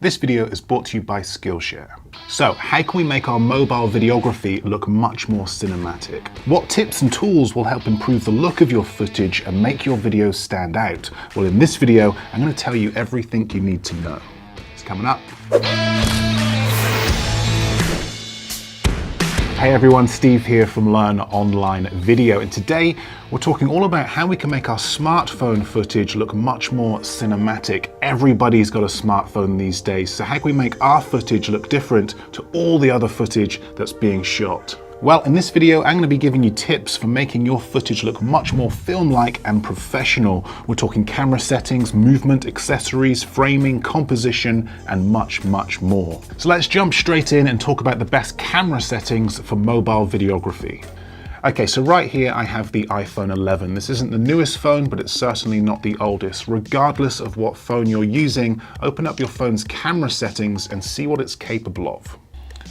This video is brought to you by Skillshare. So, how can we make our mobile videography look much more cinematic? What tips and tools will help improve the look of your footage and make your videos stand out? Well, in this video, I'm going to tell you everything you need to know. It's coming up. Hey everyone, Steve here from Learn Online Video, and today we're talking all about how we can make our smartphone footage look much more cinematic. Everybody's got a smartphone these days, so how can we make our footage look different to all the other footage that's being shot? Well, in this video, I'm going to be giving you tips for making your footage look much more film-like and professional. We're talking camera settings, movement, accessories, framing, composition, and much, much more. So let's jump straight in and talk about the best camera settings for mobile videography. Okay, so right here I have the iPhone 11. This isn't the newest phone, but it's certainly not the oldest. Regardless of what phone you're using, open up your phone's camera settings and see what it's capable of.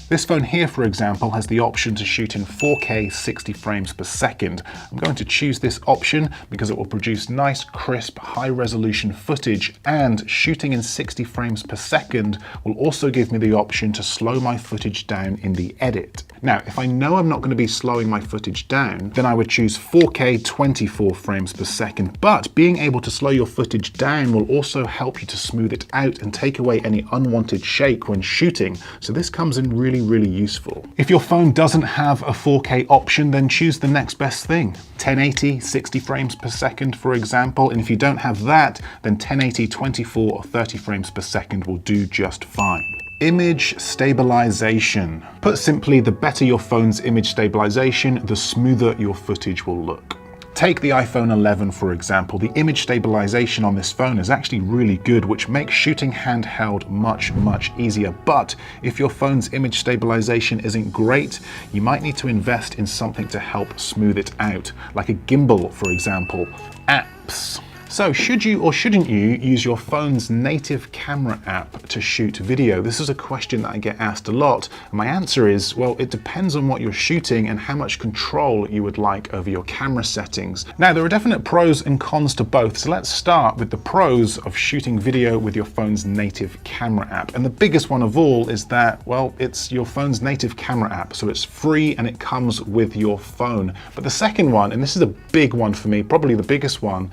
This phone here, for example, has the option to shoot in 4K 60 frames per second. I'm going to choose this option because it will produce nice, crisp, high-resolution footage, and shooting in 60 frames per second will also give me the option to slow my footage down in the edit. Now, if I know I'm not going to be slowing my footage down, then I would choose 4K 24 frames per second, but being able to slow your footage down will also help you to smooth it out and take away any unwanted shake when shooting, so this comes in really useful. If your phone doesn't have a 4K option, then choose the next best thing. 1080, 60 frames per second, for example, and if you don't have that, then 1080, 24 or 30 frames per second will do just fine. Image stabilization. Put simply, the better your phone's image stabilization, the smoother your footage will look. Take the iPhone 11 for example. The image stabilization on this phone is actually really good, which makes shooting handheld much easier. But if your phone's image stabilization isn't great, you might need to invest in something to help smooth it out, like a gimbal, for example. Apps. So should you or shouldn't you use your phone's native camera app to shoot video? This is a question that I get asked a lot. And my answer is, well, it depends on what you're shooting and how much control you would like over your camera settings. Now, there are definite pros and cons to both. So let's start with the pros of shooting video with your phone's native camera app. And the biggest one of all is that, well, it's your phone's native camera app. So it's free and it comes with your phone. But the second one, and this is a big one for me, probably the biggest one,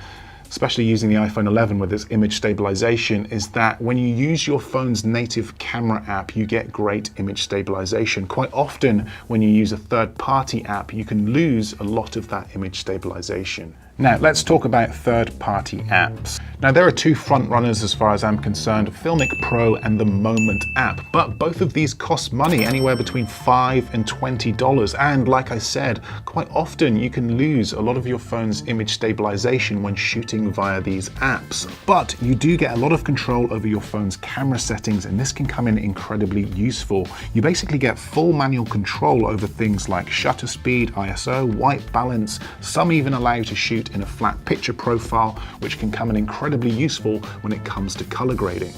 especially using the iPhone 11 with its image stabilization, is that when you use your phone's native camera app, you get great image stabilization. Quite often, when you use a third-party app, you can lose a lot of that image stabilization. Now, let's talk about third-party apps. Now, there are two front runners as far as I'm concerned, Filmic Pro and the Moment app, but both of these cost money, anywhere between $5 and $20. And like I said, quite often you can lose a lot of your phone's image stabilization when shooting via these apps. But you do get a lot of control over your phone's camera settings, and this can come in incredibly useful. You basically get full manual control over things like shutter speed, ISO, white balance. Some even allow you to shoot in a flat picture profile, which can come in incredibly useful when it comes to color grading.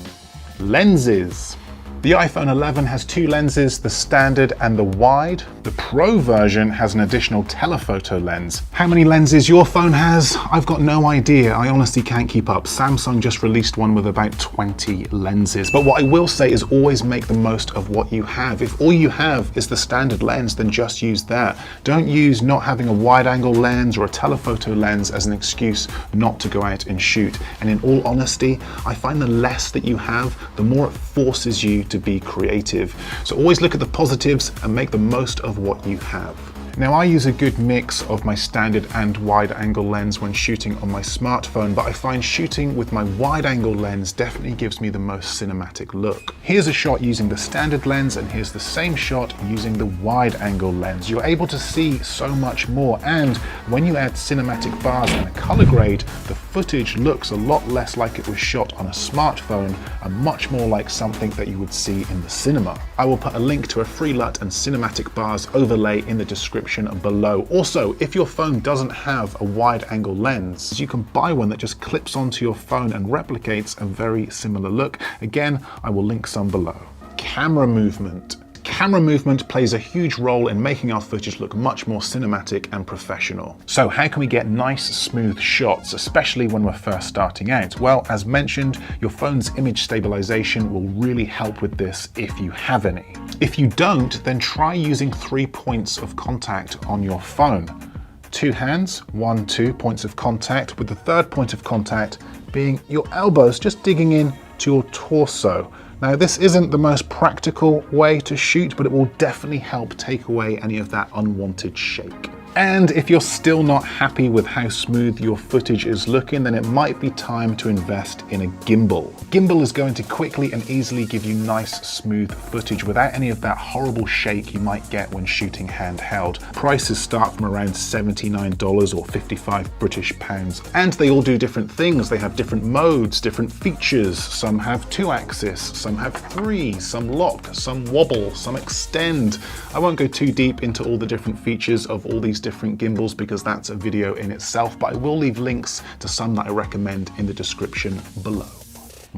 Lenses. The iPhone 11 has two lenses, the standard and the wide. The Pro version has an additional telephoto lens. How many lenses your phone has? I've got no idea. I honestly can't keep up. Samsung just released one with about 20 lenses. But what I will say is always make the most of what you have. If all you have is the standard lens, then just use that. Don't use not having a wide angle lens or a telephoto lens as an excuse not to go out and shoot. And in all honesty, I find the less that you have, the more it forces you to be creative. So always look at the positives and make the most of what you have. Now, I use a good mix of my standard and wide angle lens when shooting on my smartphone, but I find shooting with my wide angle lens definitely gives me the most cinematic look. Here's a shot using the standard lens, and here's the same shot using the wide angle lens. You're able to see so much more, and when you add cinematic bars and a color grade, the footage looks a lot less like it was shot on a smartphone and much more like something that you would see in the cinema. I will put a link to a free LUT and cinematic bars overlay in the description below. Also, if your phone doesn't have a wide angle lens, you can buy one that just clips onto your phone and replicates a very similar look. Again, I will link some below. Camera movement. Camera movement plays a huge role in making our footage look much more cinematic and professional. So how can we get nice, smooth shots, especially when we're first starting out? Well, as mentioned, your phone's image stabilization will really help with this if you have any. If you don't, then try using 3 points of contact on your phone. 2 hands, 1, 2 points of contact, with the third point of contact being your elbows, just digging in to your torso. Now, this isn't the most practical way to shoot, but it will definitely help take away any of that unwanted shake. And if you're still not happy with how smooth your footage is looking, then it might be time to invest in a gimbal. Gimbal is going to quickly and easily give you nice, smooth footage without any of that horrible shake you might get when shooting handheld. Prices start from around $79 or 55 British pounds. And they all do different things. They have different modes, different features. Some have 2-axis, some have 3, some lock, some wobble, some extend. I won't go too deep into all the different features of all these different gimbals because that's a video in itself, but I will leave links to some that I recommend in the description below.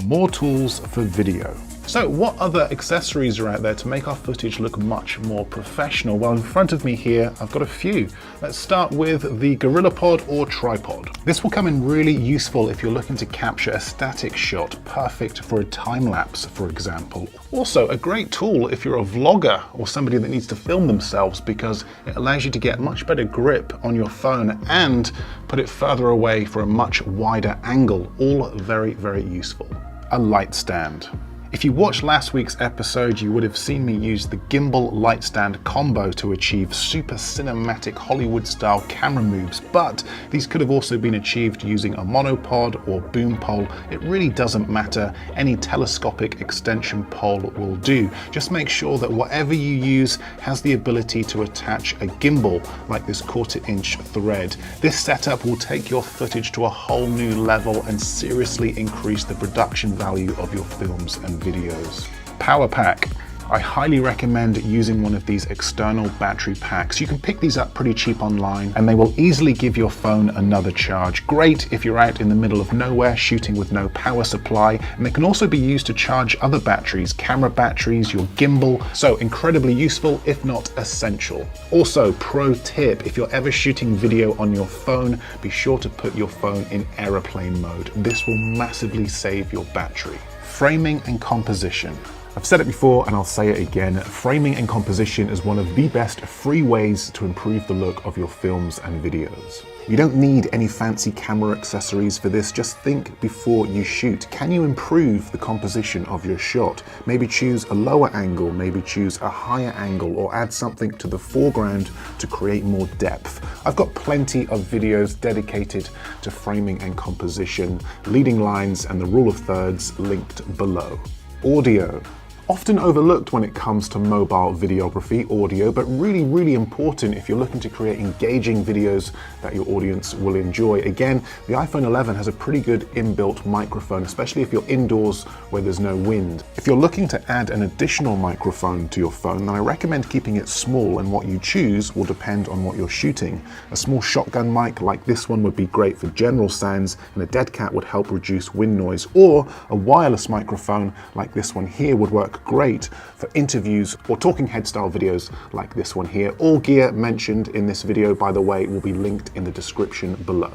More tools for video. So what other accessories are out there to make our footage look much more professional? Well, in front of me here, I've got a few. Let's start with the GorillaPod or tripod. This will come in really useful if you're looking to capture a static shot, perfect for a time lapse, for example. Also, a great tool if you're a vlogger or somebody that needs to film themselves because it allows you to get much better grip on your phone and put it further away for a much wider angle. All very, very useful. A light stand. If you watched last week's episode, you would have seen me use the gimbal light stand combo to achieve super cinematic Hollywood-style camera moves, but these could have also been achieved using a monopod or boom pole. It really doesn't matter. Any telescopic extension pole will do. Just make sure that whatever you use has the ability to attach a gimbal, like this 1/4-inch thread. This setup will take your footage to a whole new level and seriously increase the production value of your films and videos. Power pack. I highly recommend using one of these external battery packs. You can pick these up pretty cheap online and they will easily give your phone another charge. Great if you're out in the middle of nowhere shooting with no power supply, and they can also be used to charge other batteries, camera batteries, your gimbal, so incredibly useful if not essential. Also, pro tip, if you're ever shooting video on your phone, be sure to put your phone in airplane mode. This will massively save your battery. Framing and composition. I've said it before and I'll say it again, framing and composition is one of the best free ways to improve the look of your films and videos. You don't need any fancy camera accessories for this, just think before you shoot. Can you improve the composition of your shot? Maybe choose a lower angle, maybe choose a higher angle, or add something to the foreground to create more depth. I've got plenty of videos dedicated to framing and composition, leading lines and the rule of thirds linked below. Audio. Often overlooked when it comes to mobile videography, audio, but really, really important if you're looking to create engaging videos that your audience will enjoy. Again, the iPhone 11 has a pretty good inbuilt microphone, especially if you're indoors where there's no wind. If you're looking to add an additional microphone to your phone, then I recommend keeping it small, and what you choose will depend on what you're shooting. A small shotgun mic like this one would be great for general sounds, and a dead cat would help reduce wind noise, or a wireless microphone like this one here would work great for interviews or talking head style videos like this one here. All gear mentioned in this video, by the way, will be linked in the description below.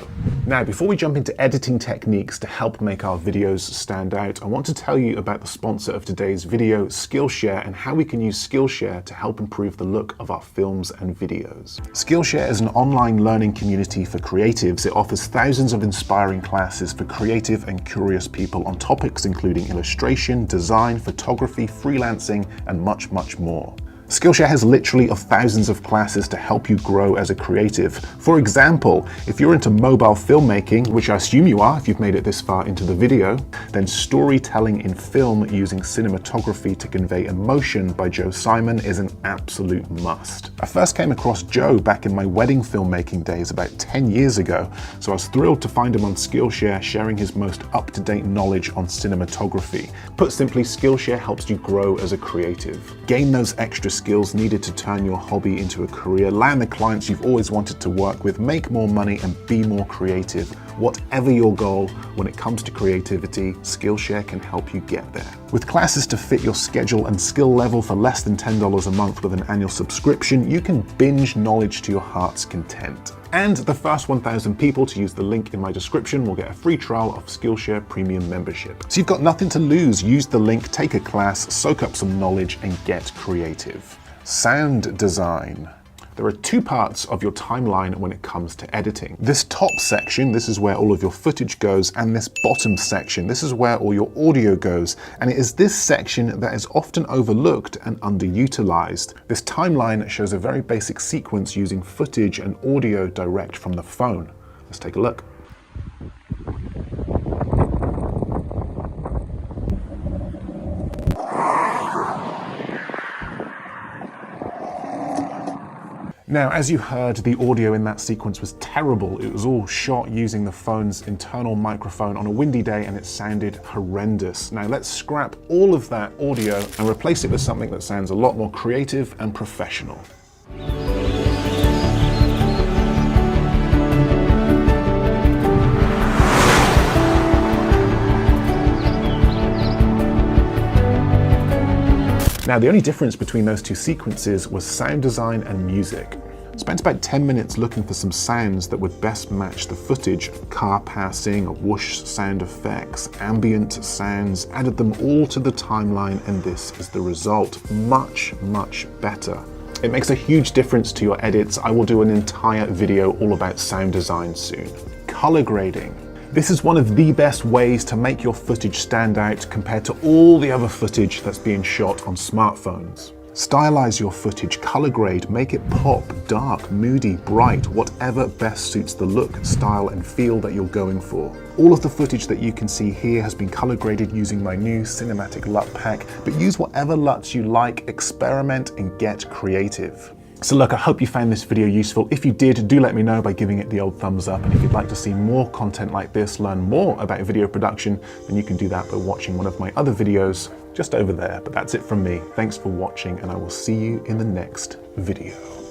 Now, before we jump into editing techniques to help make our videos stand out, I want to tell you about the sponsor of today's video, Skillshare, and how we can use Skillshare to help improve the look of our films and videos. Skillshare is an online learning community for creatives. It offers thousands of inspiring classes for creative and curious people on topics including illustration, design, photography, freelancing, and much, much more. Skillshare has literally thousands of classes to help you grow as a creative. For example, if you're into mobile filmmaking, which I assume you are if you've made it this far into the video, then storytelling in film using cinematography to convey emotion by Joe Simon is an absolute must. I first came across Joe back in my wedding filmmaking days about 10 years ago, so I was thrilled to find him on Skillshare sharing his most up-to-date knowledge on cinematography. Put simply, Skillshare helps you grow as a creative. Gain those extra skills needed to turn your hobby into a career, land the clients you've always wanted to work with, make more money, and be more creative, Whatever your goal, when it comes to creativity, Skillshare can help you get there. With classes to fit your schedule and skill level for less than $10 a month with an annual subscription, you can binge knowledge to your heart's content. And the first 1,000 people to use the link in my description will get a free trial of Skillshare Premium membership. So you've got nothing to lose. Use the link, take a class, soak up some knowledge, and get creative. Sound design. There are two parts of your timeline when it comes to editing. This top section, this is where all of your footage goes, and this bottom section, this is where all your audio goes. And it is this section that is often overlooked and underutilized. This timeline shows a very basic sequence using footage and audio direct from the phone. Let's take a look. Now, as you heard, the audio in that sequence was terrible. It was all shot using the phone's internal microphone on a windy day, and it sounded horrendous. Now, let's scrap all of that audio and replace it with something that sounds a lot more creative and professional. Now, the only difference between those two sequences was sound design and music. Spent about 10 minutes looking for some sounds that would best match the footage. Car passing, whoosh sound effects, ambient sounds, added them all to the timeline, and this is the result. Much, much better. It makes a huge difference to your edits. I will do an entire video all about sound design soon. Color grading. This is one of the best ways to make your footage stand out compared to all the other footage that's being shot on smartphones. Stylize your footage, color grade, make it pop, dark, moody, bright, whatever best suits the look, style, and feel that you're going for. All of the footage that you can see here has been color graded using my new cinematic LUT pack, but use whatever LUTs you like, experiment, and get creative. So look, I hope you found this video useful. If you did, do let me know by giving it the old thumbs up. And if you'd like to see more content like this, learn more about video production, then you can do that by watching one of my other videos just over there. But that's it from me. Thanks for watching, and I will see you in the next video.